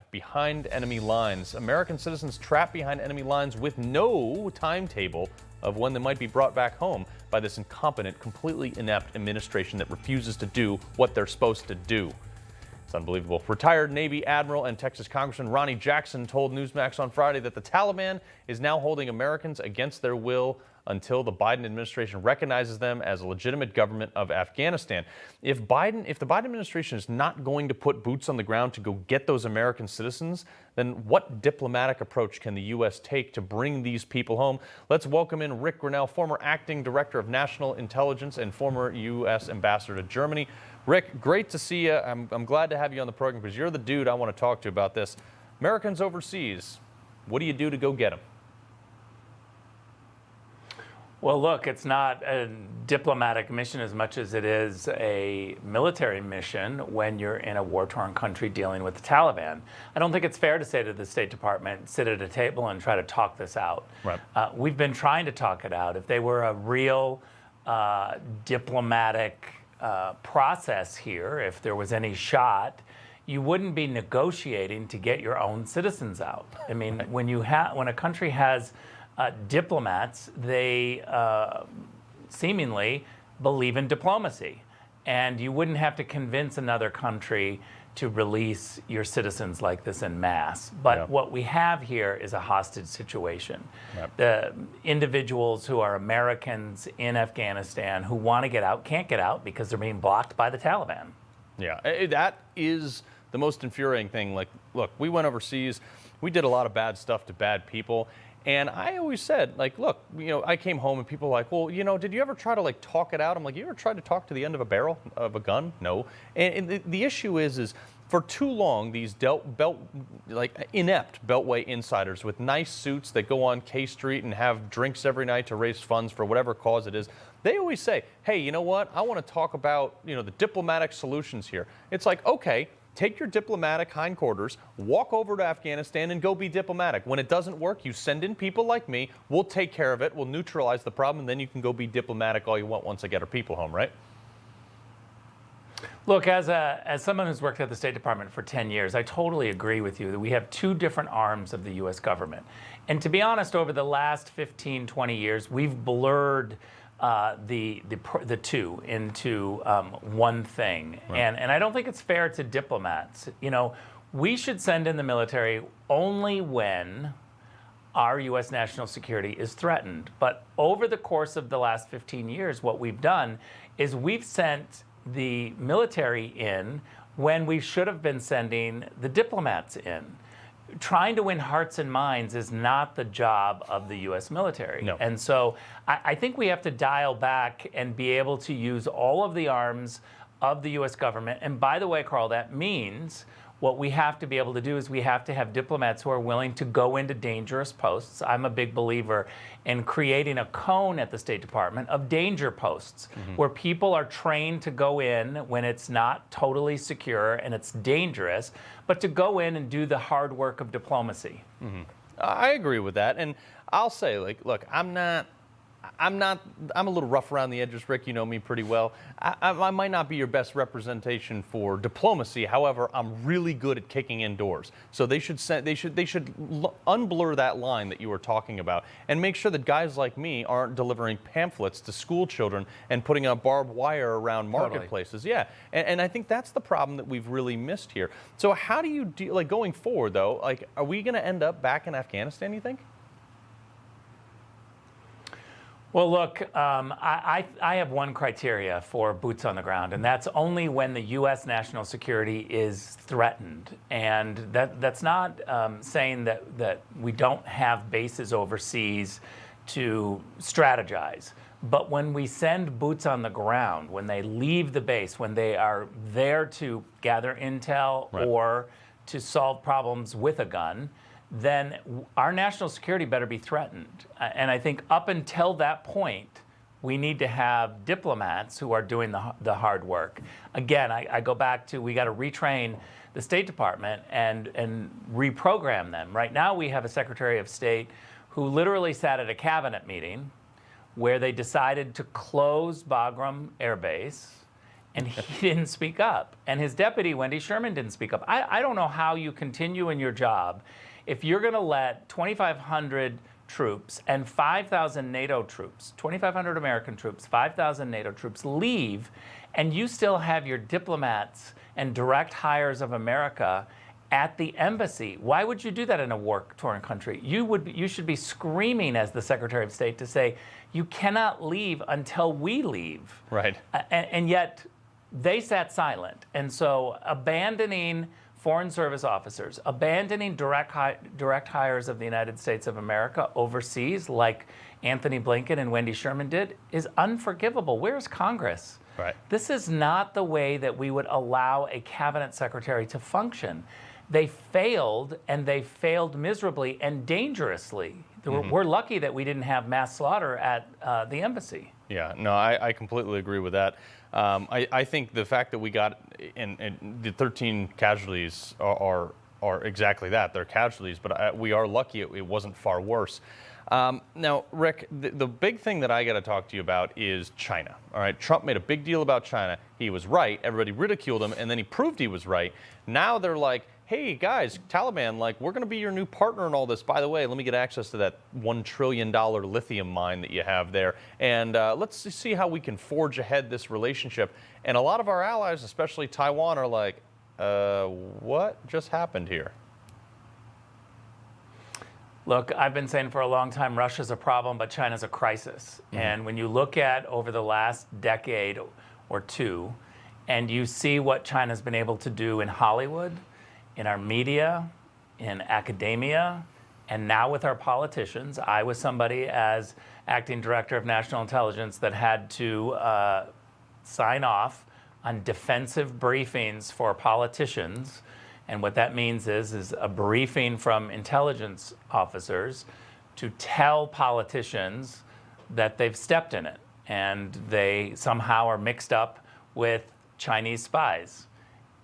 trapped behind enemy lines. American citizens trapped behind enemy lines with no timetable of when they might be brought back home by this incompetent, completely inept administration that refuses to do what they're supposed to do. It's unbelievable. Retired Navy Admiral and Texas Congressman Ronnie Jackson told Newsmax on Friday that the Taliban is now holding Americans against their will until the Biden administration recognizes them as a legitimate government of Afghanistan. If the Biden administration is not going to put boots on the ground to go get those American citizens, then what diplomatic approach can the U.S. take to bring these people home? Let's welcome in Rick Grenell, former acting director of national intelligence and former U.S. ambassador to Germany. Rick, great to see you. I'm glad to have you on the program because you're the dude I want to talk to about this. Americans overseas, what do you do to go get them? Well, look, it's not a diplomatic mission as much as it is a military mission when you're in a war-torn country dealing with the Taliban. I don't think it's fair to say to the State Department, sit at a table and try to talk this out. Right. We've been trying to talk it out. If they were a real diplomatic process here, if there was any shot, you wouldn't be negotiating to get your own citizens out. I mean, when a country has diplomats, they seemingly believe in diplomacy. And you wouldn't have to convince another country to release your citizens like this en masse. But what we have here is a hostage situation. Yep. The individuals who are Americans in Afghanistan who want to get out can't get out because they're being blocked by the Taliban. Yeah, that is the most infuriating thing. Like, look, we went overseas. We did a lot of bad stuff to bad people. And I always said, like, look, I came home and people were like, well, did you ever try to talk it out? I'm like, you ever tried to talk to the end of a barrel of a gun? No. And the issue is for too long, these inept Beltway insiders with nice suits that go on K Street and have drinks every night to raise funds for whatever cause it is, they always say, hey, you know what? I want to talk about, the diplomatic solutions here. It's like, okay, take your diplomatic hindquarters, walk over to Afghanistan and go be diplomatic. When it doesn't work, you send in people like me. We'll take care of it. We'll neutralize the problem, and then you can go be diplomatic all you want once I get our people home, right? Look, as someone who's worked at the State Department for 10 years, I totally agree with you that we have two different arms of the U.S. government. And to be honest, over the last 15, 20 years, we've blurred the two into one thing. Right. And I don't think it's fair to diplomats. We should send in the military only when our U.S. national security is threatened. But over the course of the last 15 years, what we've done is we've sent the military in when we should have been sending the diplomats in. Trying to win hearts and minds is not the job of the U.S. military. No. And so I think we have to dial back and be able to use all of the arms of the U.S. government. And by the way, Carl, that means what we have to be able to do is we have to have diplomats who are willing to go into dangerous posts. I'm a big believer in creating a cone at the State Department of danger posts, where people are trained to go in when it's not totally secure and it's dangerous, but to go in and do the hard work of diplomacy. I agree with that. And I'll say, look, I'm a little rough around the edges, Rick. You know me pretty well. I might not be your best representation for diplomacy. However, I'm really good at kicking in doors. So they should unblur that line that you were talking about and make sure that guys like me aren't delivering pamphlets to school children and putting up barbed wire around marketplaces. Totally. Yeah, and I think that's the problem that we've really missed here. So how do you deal, going forward though? Are we going to end up back in Afghanistan, you think? Well, look, I have one criteria for boots on the ground, and that's only when the U.S. national security is threatened. And that's not saying that we don't have bases overseas to strategize. But when we send boots on the ground, when they leave the base, when they are there to gather intel or to solve problems with a gun, then our national security better be threatened. And I think up until that point, we need to have diplomats who are doing the hard work. Again, I go back to we got to retrain the State Department and reprogram them. Right now we have a Secretary of State who literally sat at a cabinet meeting where they decided to close Bagram Air Base and he didn't speak up. And his deputy, Wendy Sherman, didn't speak up. I don't know how you continue in your job if you're going to let 2,500 troops and 5,000 NATO troops, 2,500 American troops, 5,000 NATO troops leave, and you still have your diplomats and direct hires of America at the embassy. Why would you do that in a war-torn country? You should be screaming as the Secretary of State to say, you cannot leave until we leave. Right. And yet they sat silent. And so abandoning Foreign Service officers, abandoning direct hires of the United States of America overseas, like Anthony Blinken and Wendy Sherman did, is unforgivable. Where's Congress? Right. This is not the way that we would allow a cabinet secretary to function. They failed, and they failed miserably and dangerously. We're lucky that we didn't have mass slaughter at the embassy. Yeah, no, I completely agree with that. I think the fact that we got and the 13 casualties are exactly that. They're casualties, but we are lucky it wasn't far worse. Now, Rick, the big thing that I got to talk to you about is China. All right, Trump made a big deal about China. He was right. Everybody ridiculed him, and then he proved he was right. Now they're like, hey, guys, Taliban, like, we're going to be your new partner in all this. By the way, let me get access to that $1 trillion lithium mine that you have there. And let's see how we can forge ahead this relationship. And a lot of our allies, especially Taiwan, are like, what just happened here? Look, I've been saying for a long time, Russia's a problem, but China's a crisis. Mm-hmm. And when you look at over the last decade or two, and you see what China's been able to do in Hollywood, in our media, in academia, and now with our politicians. I was somebody as acting director of national intelligence that had to sign off on defensive briefings for politicians. And what that means is a briefing from intelligence officers to tell politicians that they've stepped in it and they somehow are mixed up with Chinese spies.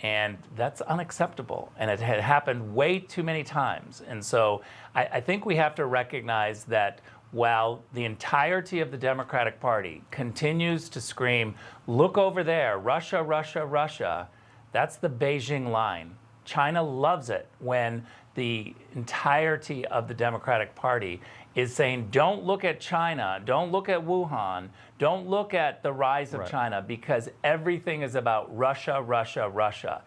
And that's unacceptable. And it had happened way too many times. And so I think we have to recognize that while the entirety of the Democratic Party continues to scream, look over there, Russia, Russia, Russia, that's the Beijing line. China loves it when the entirety of the Democratic Party is saying, don't look at China, don't look at Wuhan, don't look at the rise of China, because everything is about Russia, Russia, Russia.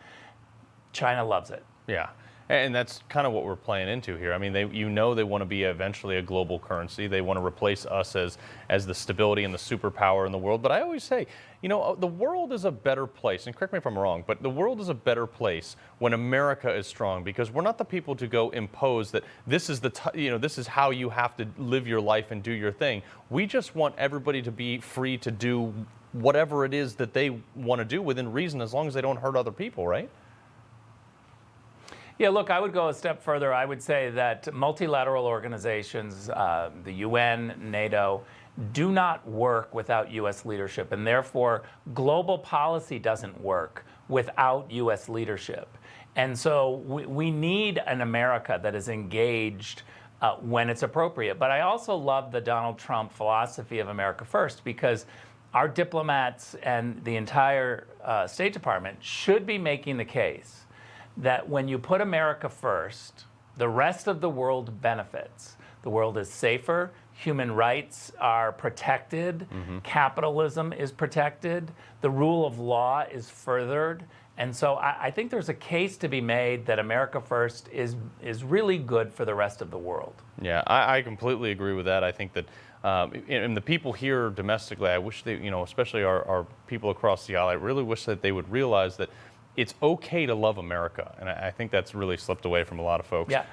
China loves it. Yeah. And that's kind of what we're playing into here. I mean, they want to be eventually a global currency. They want to replace us as the stability and the superpower in the world. But I always say, the world is a better place. And correct me if I'm wrong, but the world is a better place when America is strong, because we're not the people to go impose that this is this is how you have to live your life and do your thing. We just want everybody to be free to do whatever it is that they want to do within reason, as long as they don't hurt other people, right? Yeah, look, I would go a step further. I would say that multilateral organizations, the UN, NATO, do not work without U.S. leadership, and therefore global policy doesn't work without U.S. leadership. And so we need an America that is engaged when it's appropriate. But I also love the Donald Trump philosophy of America First, because our diplomats and the entire State Department should be making the case that when you put America first, the rest of the world benefits. The world is safer, human rights are protected, capitalism is protected, the rule of law is furthered. And so I think there's a case to be made that America first is really good for the rest of the world. Yeah, I completely agree with that. I think that and the people here domestically, I wish they, especially our people across the aisle, I really wish that they would realize that it's okay to love America, and I think that's really slipped away from a lot of folks. Yeah,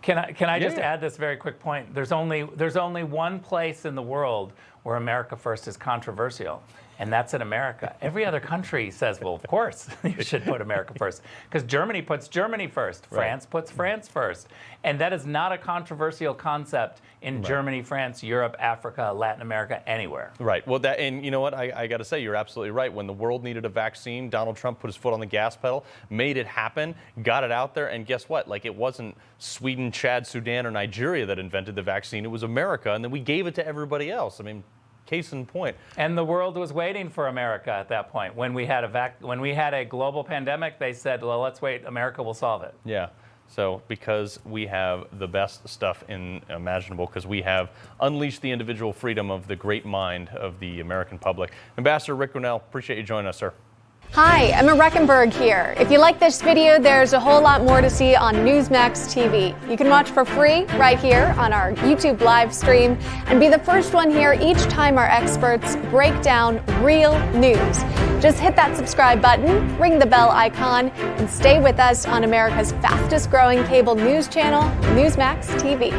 can I just add this very quick point? There's only one place in the world where America First is controversial, and that's in America. Every other country says, well, of course you should put America first, because Germany puts Germany first, France puts France first, and that is not a controversial concept in Germany, France, Europe, Africa, Latin America, anywhere. Right. Well, and you know what? I got to say, you're absolutely right. When the world needed a vaccine, Donald Trump put his foot on the gas pedal, made it happen, got it out there, and guess what? Like, it wasn't Sweden, Chad, Sudan, or Nigeria that invented the vaccine. It was America, and then we gave it to everybody else. I mean, case in point. And the world was waiting for America at that point. When we had a global pandemic, they said, well, let's wait, America will solve it. Yeah. So because we have the best stuff imaginable, because we have unleashed the individual freedom of the great mind of the American public. Ambassador Rick Grenell, appreciate you joining us, sir. Hi, Emma Reckenberg here. If you like this video, there's a whole lot more to see on Newsmax TV. You can watch for free right here on our YouTube live stream and be the first one here each time our experts break down real news. Just hit that subscribe button, ring the bell icon, and stay with us on America's fastest growing cable news channel, Newsmax TV.